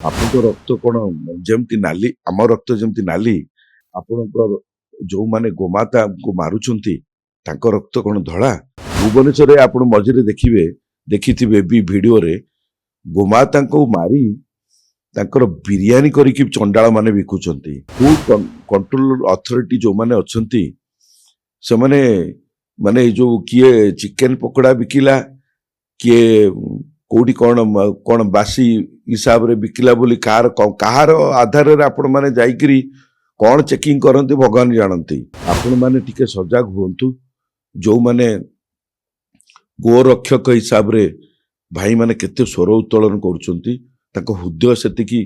ଆପଣଙ୍କ ରକ୍ତ କଣ ଯେମିତି ନାଲି, ଆମ ରକ୍ତ ଯେମିତି ନାଲି, ଆପଣଙ୍କ ଯୋଉମାନେ ଗୋମାତାଙ୍କୁ ମାରୁଛନ୍ତି ତାଙ୍କ ରକ୍ତ କଣ ଧଳା? ଭୁବନେଶ୍ୱରରେ ଆପଣ ମଝିରେ ଦେଖିଥିବେ ବି ଭିଡିଓରେ ଗୋମାତାଙ୍କୁ ମାରି ତାଙ୍କର ବିରିୟାନୀ କରିକି ଚଣ୍ଡାଳ ମାନେ ବିକୁଛନ୍ତି। ଫୁଡ କଣ୍ଟ୍ରୋଲ ଅଥରିଟି ଯୋଉମାନେ ଅଛନ୍ତି ସେମାନେ ମାନେ ଏଇ ଯୋଉ କିଏ ଚିକେନ ପକୋଡା ବିକିଲା, କିଏ କୋଉଠି କଣ ବାସି ହିସାବରେ ବିକିଲା ବୋଲି କାହାର ଆଧାରରେ ଆପଣ ମାନେ ଯାଇକିରି କଣ ଚେକିଂ କରନ୍ତି ଭଗବାନ ଜାଣନ୍ତି। ଆପଣ ମାନେ ଟିକେ ସଜାଗ ହୁଅନ୍ତୁ। ଯୋଉମାନେ ଗୋରକ୍ଷକ ହିସାବରେ ଭାଇମାନେ କେତେ ସ୍ୱର ଉତ୍ତୋଳନ କରୁଛନ୍ତି, ତାଙ୍କ ହୃଦୟ ସେତିକି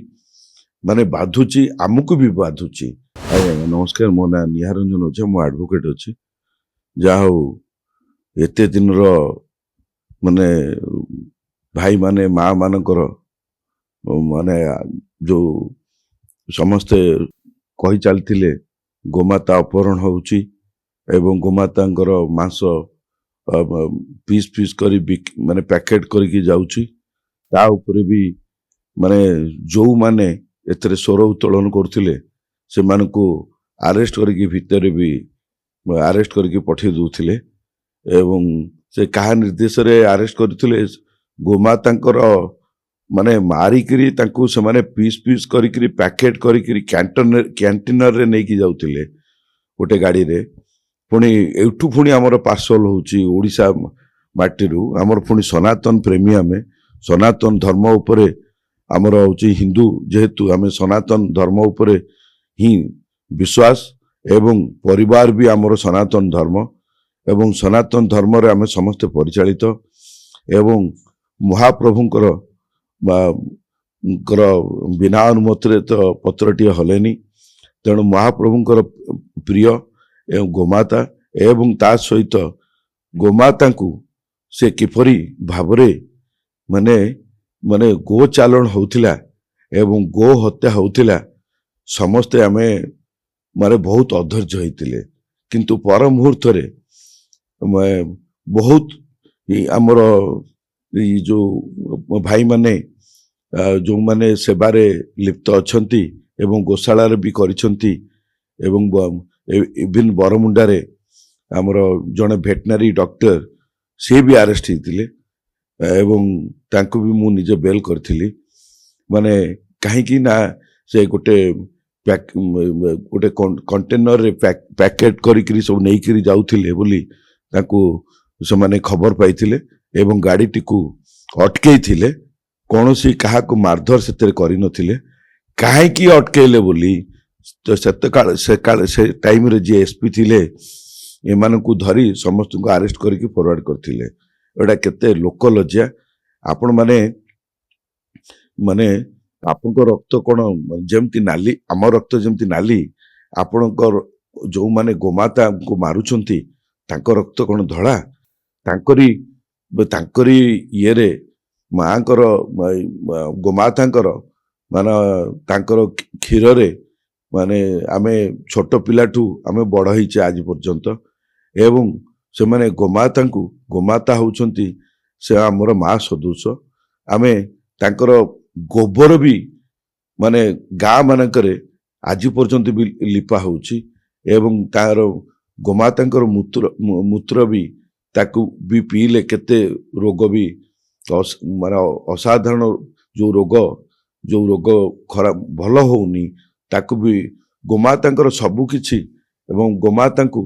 ମାନେ ବାଧୁଛି, ଆମକୁ ବି ବାଧୁଛି। ଆଜ୍ଞା ନମସ୍କାର, ମୋ ନାଁ ନିହାରଞ୍ଜନ ଓଝା, ମୁଁ ଆଡଭୋକେଟ ଅଛି। ଯାହା ହଉ ଏତେ ଦିନର ମାନେ ଭାଇମାନେ ମା ମାନଙ୍କର ମାନେ ଯୋଉ ସମସ୍ତେ କହି ଚାଲିଥିଲେ ଗୋମାତା ଅପହରଣ ହଉଛି ଏବଂ ଗୋମାତାଙ୍କର ମାଂସ ପିସ୍ ପିସ୍ କରି ମାନେ ପ୍ୟାକେଟ କରିକି ଯାଉଛି। ତା ଉପରେ ବି ମାନେ ଯୋଉମାନେ ଏଥିରେ ସ୍ୱର ଉତ୍ତୋଳନ କରୁଥିଲେ ସେମାନଙ୍କୁ ଆରେଷ୍ଟ କରିକି ଭିତରେ ବି ଆରେଷ୍ଟ କରିକି ପଠେଇ ଦଉଥିଲେ ଏବଂ ସେ କାହା ନିର୍ଦ୍ଦେଶରେ ଆରେଷ୍ଟ କରିଥିଲେ, ଗୋମାତାଙ୍କର ମାନେ ମାରିକିରି ତାଙ୍କୁ ସେମାନେ ପିସ୍ ପିସ୍ କରିକିରି ପ୍ୟାକେଟ କରିକିରି କ୍ୟାଣ୍ଟିନରରେ ନେଇକି ଯାଉଥିଲେ ଗୋଟେ ଗାଡିରେ। ପୁଣି ଏଇଠୁ ପୁଣି ଆମର ପାର୍ସଲ ହଉଛି ଓଡିଶା ମାଟିରୁ। ଆମର ପୁଣି ସନାତନ ପ୍ରେମୀ, ଆମେ ସନାତନ ଧର୍ମ ଉପରେ ଆମର ହଉଛି ହିନ୍ଦୁ, ଯେହେତୁ ଆମେ ସନାତନ ଧର୍ମ ଉପରେ ହିଁ ବିଶ୍ୱାସ ଏବଂ ପରିବାର ବି ଆମର ସନାତନ ଧର୍ମ ଏବଂ ସନାତନ ଧର୍ମରେ ଆମେ ସମସ୍ତେ ପରିଚାଳିତ ଏବଂ ମହାପ୍ରଭୁଙ୍କର ବିନା ଅନୁମତିରେ ତ ପତ୍ରଟିଏ ହଲେନି। ତେଣୁ ମହାପ୍ରଭୁଙ୍କର ପ୍ରିୟ ଏବଂ ଗୋମାତା ଏବଂ ତା ସହିତ ଗୋମାତାଙ୍କୁ ସେ କିପରି ଭାବରେ ମାନେ ମାନେ ଗୋ ଚାଲାଣ ହଉଥିଲା ଏବଂ ଗୋ ହତ୍ୟା ହଉଥିଲା, ସମସ୍ତେ ଆମେ ମାନେ ବହୁତ ଅଧୈର୍ଯ୍ୟ ହେଇଥିଲେ। କିନ୍ତୁ ପର ମୁହୂର୍ତ୍ତରେ ବହୁତ ଆମର ଏଇ ଯୋଉ ଭାଇମାନେ ଯୋଉମାନେ ସେବାରେ ଲିପ୍ତ ଅଛନ୍ତି ଏବଂ ଗୋଶାଳାରେ ବି କରିଛନ୍ତି ଏବଂ ଇଭିନ୍ ବରମୁଣ୍ଡାରେ ଆମର ଜଣେ ଭେଟନାରୀ ଡକ୍ଟର ସିଏ ବି ଆରେଷ୍ଟ ହେଇଥିଲେ ଏବଂ ତାଙ୍କୁ ବି ମୁଁ ନିଜେ ବେଲ୍ କରିଥିଲି। ମାନେ କାହିଁକି ନା ସେ ଗୋଟେ କଣ୍ଟେନରରେ ପ୍ୟାକେଟ କରିକିରି ସବୁ ନେଇକିରି ଯାଉଥିଲେ ବୋଲି ତାଙ୍କୁ ସେମାନେ ଖବର ପାଇଥିଲେ ଏବଂ ଗାଡିଟିକୁ ଅଟକେଇଥିଲେ। କୌଣସି କାହାକୁ ମାରଧର ସେଥିରେ କରିନଥିଲେ। କାହିଁକି ଅଟକେଇଲେ ବୋଲି ସେ ଟାଇମରେ ଯିଏ ଏସପି ଥିଲେ ଏମାନଙ୍କୁ ଧରି ସମସ୍ତଙ୍କୁ ଆରେଷ୍ଟ କରିକି ଫରୱାର୍ଡ କରିଥିଲେ। ଏଇଟା କେତେ ଲୋକ ଲଜ୍ଜା। ଆପଣ ମାନେ ଆପଣଙ୍କ ରକ୍ତ କଣ ଯେମିତି ନାଲି, ଆମ ରକ୍ତ ଯେମିତି ନାଲି, ଆପଣଙ୍କର ଯୋଉମାନେ ଗୋମାତାଙ୍କୁ ମାରୁଛନ୍ତି ତାଙ୍କ ରକ୍ତ କଣ ଧଳା? ତାଙ୍କରି ଇଏରେ ମାଙ୍କର ଗୋମାତାଙ୍କର ମାନେ ତାଙ୍କର କ୍ଷୀରରେ ମାନେ ଆମେ ଛୋଟ ପିଲାଠୁ ଆମେ ବଡ ହେଇଛେ ଆଜି ପର୍ଯ୍ୟନ୍ତ ଏବଂ ସେମାନେ ଗୋମାତା ହଉଛନ୍ତି ସେ ଆମର ମା ସଦୃଶ। ଆମେ ତାଙ୍କର ଗୋବର ବି ମାନେ ଗାଁ ମାନଙ୍କରେ ଆଜି ପର୍ଯ୍ୟନ୍ତ ବି ଲିପା ହଉଛି ଏବଂ ତାର ଗୋମାତାଙ୍କର ମୂତ୍ର ବି ତାକୁ ବି ପିଇଲେ କେତେ ରୋଗ ବି ମାନେ ଅସାଧାରଣ ଯୋଉ ରୋଗ ଖରାପ ଭଲ ହଉନି ତାକୁ ବି ଗୋମାତାଙ୍କର ସବୁ କିଛି ଏବଂ ଗୋମାତାଙ୍କୁ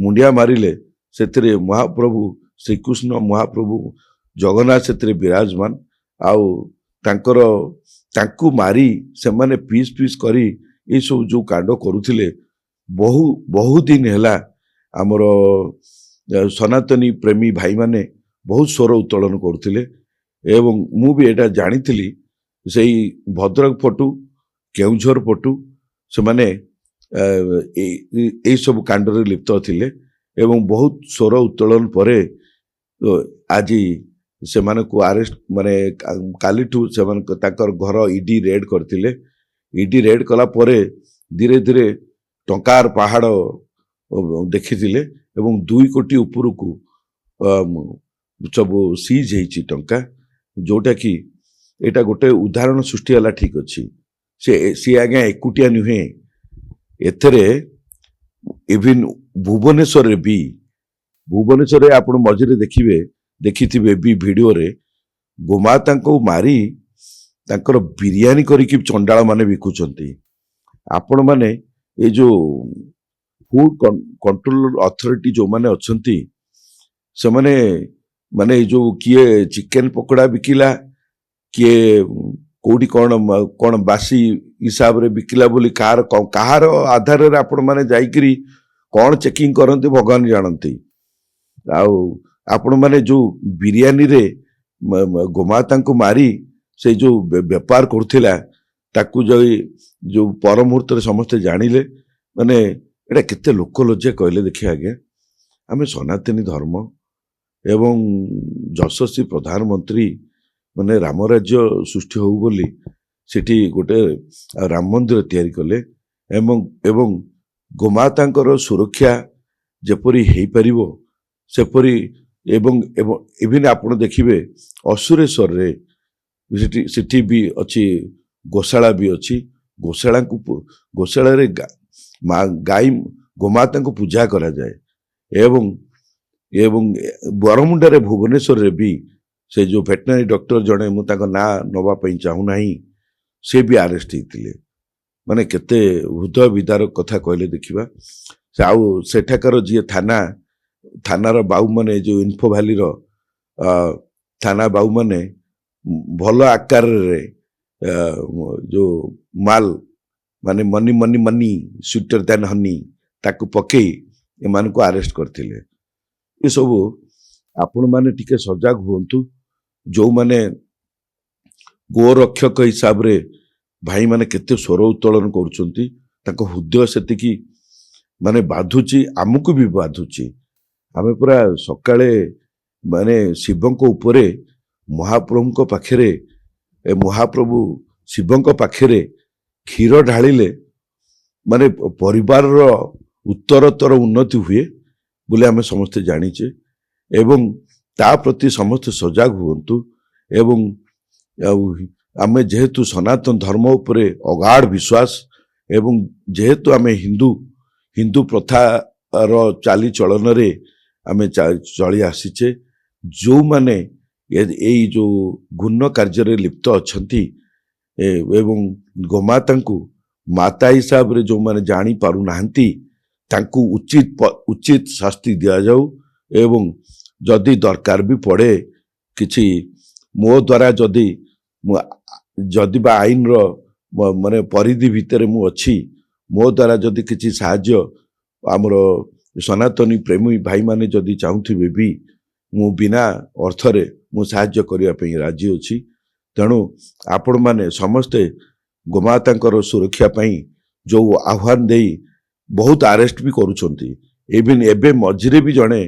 ମୁଣ୍ଡିଆ ମାରିଲେ ସେଥିରେ ମହାପ୍ରଭୁ ଶ୍ରୀକୃଷ୍ଣ ମହାପ୍ରଭୁ ଜଗନ୍ନାଥ ସେଥିରେ ବିରାଜମାନ। ଆଉ ତାଙ୍କୁ ମାରି ସେମାନେ ପିସ୍ ପିସ୍ କରି ଏସବୁ ଯୋଉ କାଣ୍ଡ କରୁଥିଲେ ବହୁ ଦିନ ହେଲା ଆମର ସନାତନୀ ପ୍ରେମୀ ଭାଇମାନେ ବହୁତ ସ୍ୱର ଉତ୍ତୋଳନ କରୁଥିଲେ ଏବଂ ମୁଁ ବି ଏଇଟା ଜାଣିଥିଲି ସେଇ ଭଦ୍ରକ ପଟୁ କେଉଁଝର ପଟୁ ସେମାନେ ଏଇ ସବୁ କାଣ୍ଡରେ ଲିପ୍ତ ଥିଲେ ଏବଂ ବହୁତ ସ୍ୱର ଉତ୍ତୋଳନ ପରେ ଆଜି ସେମାନଙ୍କୁ ଆରେଷ୍ଟ ମାନେ କାଲିଠୁ ସେମାନଙ୍କ ତାଙ୍କର ଘର ଇଡି ରେଡ୍ କରିଥିଲେ। ଇଡି ରେଡ୍ କଲା ପରେ ଧୀରେ ଧୀରେ ଟଙ୍କାର ପାହାଡ ଦେଖିଥିଲେ ଏବଂ 2 କୋଟି ଉପରକୁ ସବୁ ସିଜ୍ ହେଇଛି ଟଙ୍କା, ଯୋଉଟା କି एटा गोटे उदाहरण सृष्टि होला ठीक अच्छी सी आज्ञा एकुटिया नुहे एथरे इवन भुवनेश्वर भी भुवनेश्वर आप मझे देखिए देखिथिबे भी वीडियो रे गोमाता को मारी तांकर बिरियानी करिकी चंडाल माने बिकुचंती आपण माने ए जो फूड कंट्रोल अथॉरिटी जो माने अछंती से माने माने जो किए चिकन पकोड़ा बिकिला किए कोडी कौन बासी हिसाब रे बिकिला बोली कहार आधार रे आपण माने जाईकरी कौन चेकिंग करंती भगवान जानती आपण माने जो बिरियानी रे गोमाता को मारी से जो व्यापार करथिला ताकू जो पर मुहूर्त समस्त जानिले माने एटा केते लोक लज्जा कहले देखिए आगे आमे सनातनी धर्म एवं यशस्वी प्रधानमंत्री माने राम राज्य सृष्टि हो बोली सेठी गोटे राम मंदिर तैयारी कले एवं गोमातांकर सुरक्षा जेपरी हेई परिबो सेपरी एवं इवन आपण देखिबे असुरेश्वर रे सिटी भी अच्छी गोशाला भी अच्छी गोशाला रे गाई गोमाता को पूजा करा जाए एवं बरमुंडा रे भुवनेश्वर रे भी से जो वेटनरी डॉक्टर जड़े मुझे ना नवाई चाहू ना से भी आरेस्ट होते माने केते हृदय विदारक कथा कहले देखिबा सेठाकर जी थानार बाबू माने जो इन्फो भैली थाना बाबू माने भल आकार रे जो माल माने money money money sweeter than Honey ताकू पकई एमान को अरेस्ट करथिले ये सब आपण माने टिके सजग हुंतु जो माने गोरक्षक हिसाब रे भाई माने केते स्वर उत्तोलन करूछंती ताको हृदय सेतिकी माने बाधुची आमको भी बाधुची आमे पूरा सकाळे माने शिवंको उपरे महाप्रभु पाखरे महाप्रभु शिवंको पाखरे क्षीर ढालिले माने परिवार रो उत्तरतर उन्नति हुए बोले आमे समस्त जानिचे एवं ता प्रति समस्त सजग हुंतु एवं आमे जेहेतु सनातन धर्म उपरे अगाढ़ विश्वास एवं जेहेतु आमे हिंदू प्रथा रो चाली चलन रे आमे चली आसीचे जो माने यही जो गुण कार्य लिप्त अच्छी एवं गोमाता को माता हिसाब रे जो माने जानी पारु नाहंती तांकू उचित शास्ति दिया जाऊ एवं जदि दरकार भी पड़े किछि मो द्वारा जदि बा आईन रो माने परिधि भितर मु अच्छी मो द्वारा जदि किछि साहाय्य आमर सनातनी प्रेमी भाई माने जदि चाहूथिबे भी मु बिना अर्थरे मु साहाय्य करिया पई राजी अछि तेणु आपण माने समस्ते गोमातांकर सुरक्षा पई जो आह्वान देई बहुत अरेस्ट भी करूछंती इवन एबे मझिरे भी जणे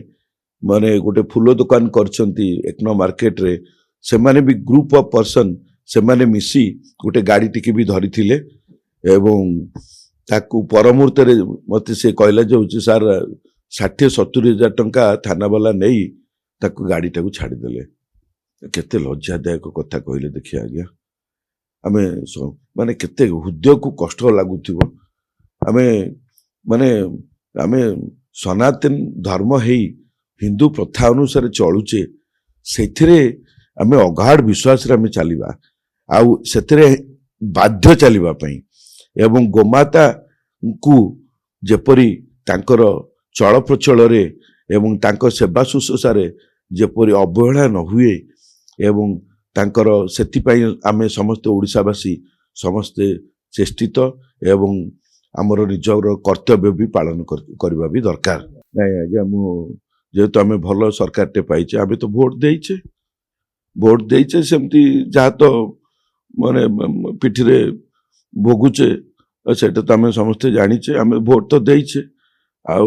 माने गोटे फूल दुकान करछंती एकनो मार्केट रे से माने भी ग्रुप ऑफ पर्सन से माने मिसी गोटे गाड़ी टिके भी धरिथिले एवं ताकू परमुहूर्त रे मते से कहला जे सर 60-70 हजार टंका थाना वाला नहीं ताकू गाड़ी टाकू छाड़ी देले केते लज्जादायक कथा कहले देखिए आज्ञा आमे माने केते हृदय को कष्ट लागुथिबो आमे माने आमे सनातन धर्म हेई हिंदू प्रथा अनुसार चलुचे सेथिरे आमे अगाढ़ विश्वास रे आमे चलिबा आउ सेथिरे बाध्य चलिबा पई एवं गोमाता को जेपरी तांकर चल प्रचल रे एवं तांकर सेवा शुश्रूषा रे जेपरी अवहेला न हुए एवं तांकर सेति पई आमे समस्त ओडिसावासी समस्त चेष्टित एवं आमर निजर कर्तव्य भी पालन करबा भी दरकार नहीं आज्ञा मु जेहेतु आमे भल सरकार टे पाइचे आमे तो वोट देइचे सेमती जहाँ तो माने पिठिरे भोगुचे सेटा तो आमे समस्ते जानिचे आमे वोट तो देइचे आउ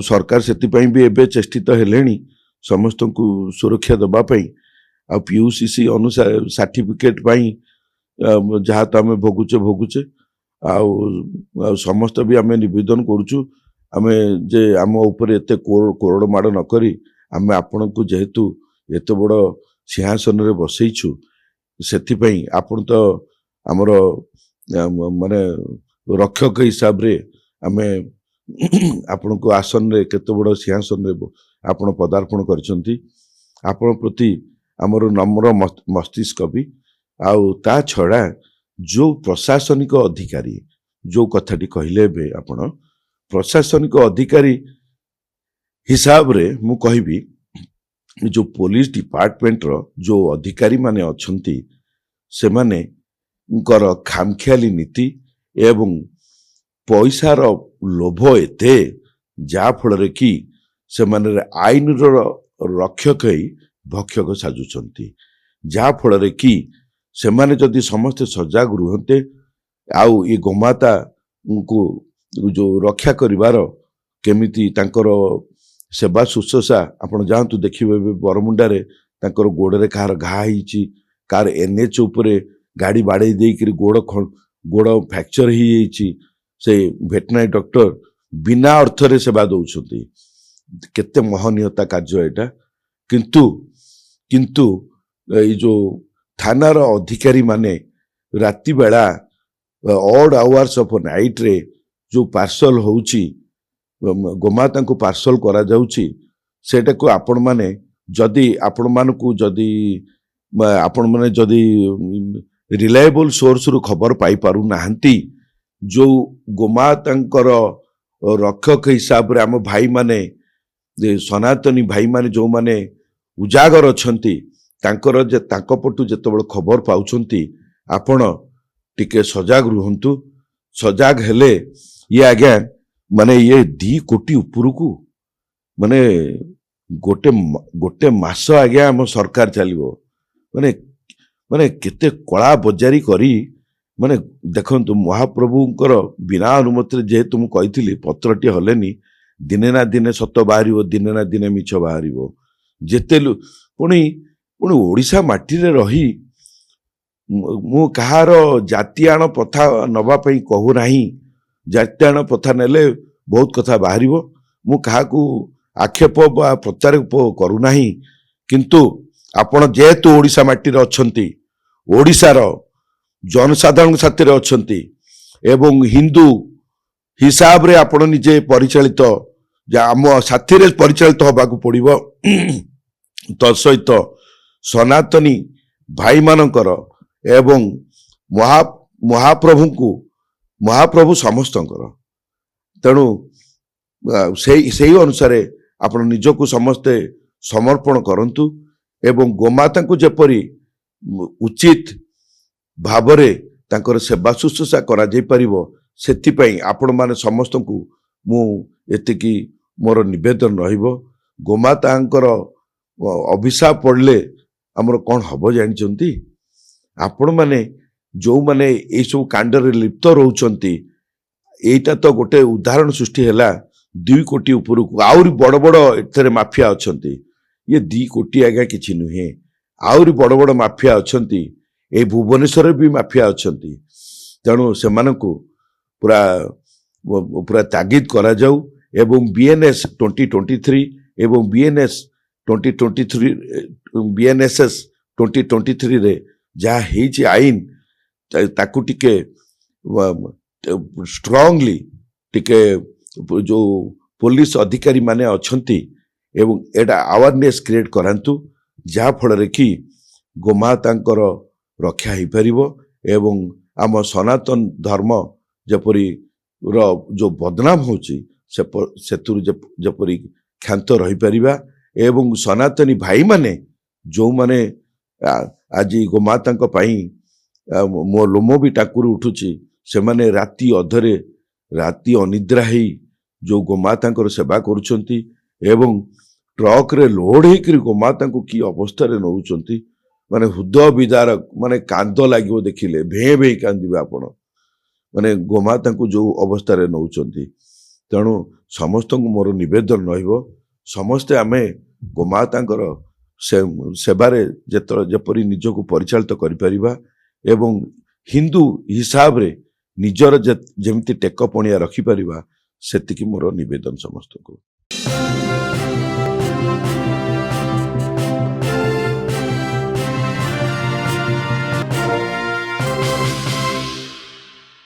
सरकार सेति पई भी एबे चेष्टित हेलेनी समस्त को सुरक्षा दबा पई आ पीयूसीसी अनुसार सर्टिफिकेट पई जहाँ तो आमे भोगुचे आउ समस्त भी आमे निवेदन करूछु आमे जे आम ऊपर एते कोरड़ माड़ नकरी आमे आपण को जेहेतु एते बड़ सिंहासन रे बसैछु ସେଥିପାଇଁ ଆପଣ ତ ଆମର ମାନେ ରକ୍ଷକ ହିସାବରେ ଆମେ ଆପଣଙ୍କୁ ଆସନରେ କେତେ ବଡ଼ ସିଂହାସନରେ ଆପଣ ପଦାର୍ପଣ କରିଛନ୍ତି। ଆପଣ ପ୍ରତି ଆମର ନମ୍ର ମସ୍ତିଷ୍କ ବି। ଆଉ ତା ଛଡ଼ା ଯୋଉ ପ୍ରଶାସନିକ ଅଧିକାରୀ ଯୋଉ କଥାଟି କହିଲେ ଏବେ ଆପଣ ପ୍ରଶାସନିକ ଅଧିକାରୀ ହିସାବରେ ମୁଁ କହିବି ଯୋଉ ପୋଲିସ ଡିପାର୍ଟମେଣ୍ଟର ଯୋଉ ଅଧିକାରୀ ମାନେ ଅଛନ୍ତି ସେମାନଙ୍କର ଖାମଖିଆଲି ନୀତି ଏବଂ ପଇସାର ଲୋଭ ଏତେ ଯାହା ଫଳରେ କି ସେମାନେ ଆଇନର ରକ୍ଷକ ହେଇ ଭକ୍ଷକ ସାଜୁଛନ୍ତି। ଯାହା ଫଳରେ କି ସେମାନେ ଯଦି ସମସ୍ତେ ସଜାଗ ରୁହନ୍ତେ ଆଉ ଏ ଗୋମାତାଙ୍କୁ ଯୋଉ ରକ୍ଷା କରିବାର କେମିତି ତାଙ୍କର ସେବା ଶୁଶ୍ରୂଷା ଆପଣ ଯାଆନ୍ତୁ ଦେଖିବେ ଏବେ ବରମୁଣ୍ଡାରେ ତାଙ୍କର ଗୋଡରେ କାହାର ଘା ହେଇଛି, କାହାର NH ଉପରେ ଗାଡି ବାଡେଇ ଦେଇକିରି ଗୋଡ ଫ୍ରାକ୍ଚର ହେଇଯାଇଛି। ସେ ଭେଟନାରୀ ଡକ୍ଟର ବିନା ଅର୍ଥରେ ସେବା ଦଉଛନ୍ତି। କେତେ ମହନୀୟତା କାର୍ଯ୍ୟ ଏଇଟା। କିନ୍ତୁ କିନ୍ତୁ ଏଇ ଯୋଉ ଥାନାର ଅଧିକାରୀ ମାନେ ରାତି ବେଳା ଅଡ୍ ଆୱାର୍ସ ଅଫ ନାଇଟରେ ଯୋଉ ପାର୍ସଲ ହଉଛି ଗୋମାତାଙ୍କୁ ପାର୍ସଲ କରାଯାଉଛି ସେଟାକୁ ଆପଣମାନେ ଯଦି ରିଲାଏବଲ ସୋର୍ସରୁ ଖବର ପାଇପାରୁନାହାନ୍ତି ଯୋଉ ଗୋମାତାଙ୍କର ରକ୍ଷକ ହିସାବରେ ଆମ ଭାଇମାନେ ସନାତନୀ ଭାଇମାନେ ଯୋଉମାନେ ଉଜାଗର ଅଛନ୍ତି ତାଙ୍କ ପଟୁ ଯେତେବେଳେ ଖବର ପାଉଛନ୍ତି ଆପଣ ଟିକେ ସଜାଗ ରୁହନ୍ତୁ। ସଜାଗ ହେଲେ ଇଏ ଆଜ୍ଞା ମାନେ ଇଏ 2 କୋଟି ଉପରକୁ ମାନେ ଗୋଟେ ମାସ ଆଜ୍ଞା ଆମ ସରକାର ଚାଲିବ। ମାନେ କେତେ କଳା ବଜାରୀ କରି ମାନେ ଦେଖନ୍ତୁ ମହାପ୍ରଭୁଙ୍କର ବିନା ଅନୁମତିରେ ଯେହେତୁ ମୁଁ କହିଥିଲି ପତ୍ରଟି ହଲେନି ଦିନେ ନା ଦିନେ ସତ ବାହାରିବ, ଦିନେ ନା ଦିନେ ମିଛ ବାହାରିବ। ଯେତେ ପୁଣି ଓଡ଼ିଶା ମାଟିରେ ରହି ମୁଁ କାହାର ଜାତିଆଣ ପ୍ରଥା ନବା ପାଇଁ କହୁନାହିଁ। ଜାତିଆଣ ପ୍ରଥା ନେଲେ ବହୁତ କଥା ବାହାରିବ। ମୁଁ କାହାକୁ ଆକ୍ଷେପ ବା ପ୍ରତ୍ୟାରୋପ କରୁନାହିଁ। କିନ୍ତୁ ଆପଣ ଯେହେତୁ ଓଡ଼ିଶା ମାଟିରେ ଅଛନ୍ତି, ଓଡ଼ିଶାର ଜନସାଧାରଣ ସାଥିରେ ଅଛନ୍ତି ଏବଂ ହିନ୍ଦୁ ହିସାବରେ ଆପଣ ନିଜେ ପରିଚାଳିତ ଆମ ସାଥିରେ ପରିଚାଳିତ ହେବାକୁ ପଡ଼ିବ। ତତ୍ସହିତ ସନାତନୀ ଭାଇମାନଙ୍କର ଏବଂ ମହାପ୍ରଭୁ ସମସ୍ତଙ୍କର। ତେଣୁ ସେଇ ଅନୁସାରେ ଆପଣ ନିଜକୁ ସମସ୍ତେ ସମର୍ପଣ କରନ୍ତୁ ଏବଂ ଗୋମାତାଙ୍କୁ ଯେପରି ଉଚିତ ଭାବରେ ତାଙ୍କର ସେବା ଶୁଶ୍ରୂଷା କରାଯାଇପାରିବ ସେଥିପାଇଁ ଆପଣମାନେ ସମସ୍ତଙ୍କୁ ମୁଁ ଏତିକି ମୋର ନିବେଦନ ରହିବ। ଗୋମାତାଙ୍କର ଅଭିଶାପ ପଡ଼ିଲେ ଆମର କ'ଣ ହବ ଜାଣିଛନ୍ତି? ଆପଣମାନେ ଯୋଉମାନେ ଏଇସବୁ କାଣ୍ଡରେ ଲିପ୍ତ ରହୁଛନ୍ତି ଏଇଟା ତ ଗୋଟେ ଉଦାହରଣ ସୃଷ୍ଟି ହେଲା 2 କୋଟି ଉପରକୁ ଆହୁରି ବଡ଼ ବଡ଼ ଏଥିରେ ମାଫିଆ ଅଛନ୍ତି। ଇଏ 2 କୋଟି ଆଜ୍ଞା କିଛି ନୁହେଁ, ଆହୁରି ବଡ଼ ବଡ଼ ମାଫିଆ ଅଛନ୍ତି। ଏଇ ଭୁବନେଶ୍ୱରରେ ବି ମାଫିଆ ଅଛନ୍ତି। ତେଣୁ ସେମାନଙ୍କୁ ପୁରା ତାଗିଦ କରାଯାଉ ଏବଂ BNS 2023 ଏବଂ BNSS 2023ରେ ଯାହା ହେଇଛି ଆଇନ ତାକୁ ଟିକେ ଷ୍ଟ୍ରଙ୍ଗଲି ଟିକେ ଯୋଉ ପୋଲିସ ଅଧିକାରୀ ମାନେ ଅଛନ୍ତି ଏବଂ ଏଟା ଆୱାରନେସ୍ କ୍ରିଏଟ କରାନ୍ତୁ ଯାହା ଫଳରେ କି ଗୋମାତାଙ୍କର ରକ୍ଷା ହେଇପାରିବ ଏବଂ ଆମ ସନାତନ ଧର୍ମ ଯେପରି ଯୋଉ ବଦନାମ ହଉଛି ସେଥିରୁ ଯେପରି କ୍ଷାନ୍ତ ରହିପାରିବା ଏବଂ ସନାତନୀ ଭାଇମାନେ ଯୋଉମାନେ ଆଜି ଗୋମାତାଙ୍କ ପାଇଁ ମୋ ଲୋମ ବି ଟାଙ୍କୁରି ଉଠୁଛି। ସେମାନେ ରାତି ଅଧରେ ରାତି ଅନିଦ୍ରା ହେଇ ଯୋଉ ଗୋମାତାଙ୍କର ସେବା କରୁଛନ୍ତି ଏବଂ ଟ୍ରକରେ ଲୋଡ ହେଇକରି ଗୋମାତାଙ୍କୁ କି ଅବସ୍ଥାରେ ନଉଛନ୍ତି ମାନେ ହୃଦୟ ବିଦାରକ, ମାନେ କାନ୍ଦ ଲାଗିବ ଦେଖିଲେ, ଭେଁ ଭେଁ କାନ୍ଦିବେ ଆପଣ ମାନେ ଗୋମାତାଙ୍କୁ ଯୋଉ ଅବସ୍ଥାରେ ନଉଛନ୍ତି। ତେଣୁ ସମସ୍ତଙ୍କୁ ମୋର ନିବେଦନ ରହିବ ସମସ୍ତେ ଆମେ ଗୋମାତାଙ୍କର ସେବାରେ ଯେପରି ନିଜକୁ ପରିଚାଳିତ କରିପାରିବା ଏବଂ ହିନ୍ଦୁ ହିସାବରେ ନିଜର ଯେମିତି ଟେକ ପଣିଆ ରଖିପାରିବା ସେତିକି ମୋର ନିବେଦନ ସମସ୍ତଙ୍କୁ।